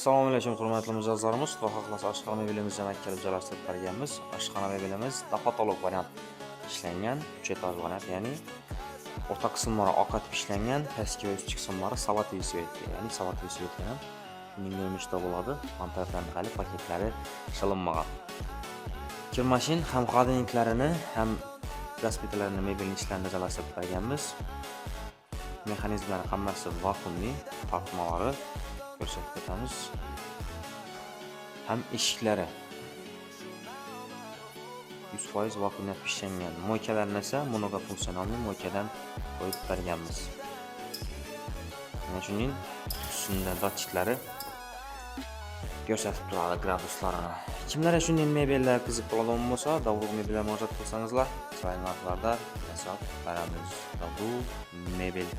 Assalomu alaykum hurmatli mijozlarimiz. Xudo xohlasa oshxona mebelimizni kelib joylashtirib berganmiz. Oshxona mebelimiz dapatolog variant ishlangan, 3 etaj variant, ya'ni o'rta qismlari oqatib ishlangan, pastki va ustki qismlari savatli svet, ya'ni savatli svetga ham uning ko'rinishida bo'ladi. Montajlarni hali paketlari shilinmagan. Kirmashin ham xodimliklarini, ham gaz plitalarini mebelning ishlarida joylashtirib berganmiz. Mexanizmlar hammasi vakuumli, tortmalari ko'rsatib o'tamiz. Ham eshiklari 100% vakuumdan ishlangan. Moykalarni esa monofunksiyonal moykadan qo'yib berganmiz. Mana shuning ustida datchiklari ko'rsatib turadi graduslarini. Kimlarga shunday mebellar qiziq bo'ladigan bo'lsa, Davru mebellar murojaat qilsangizlar, sayt narxlarda yasab beramiz. Davru mebel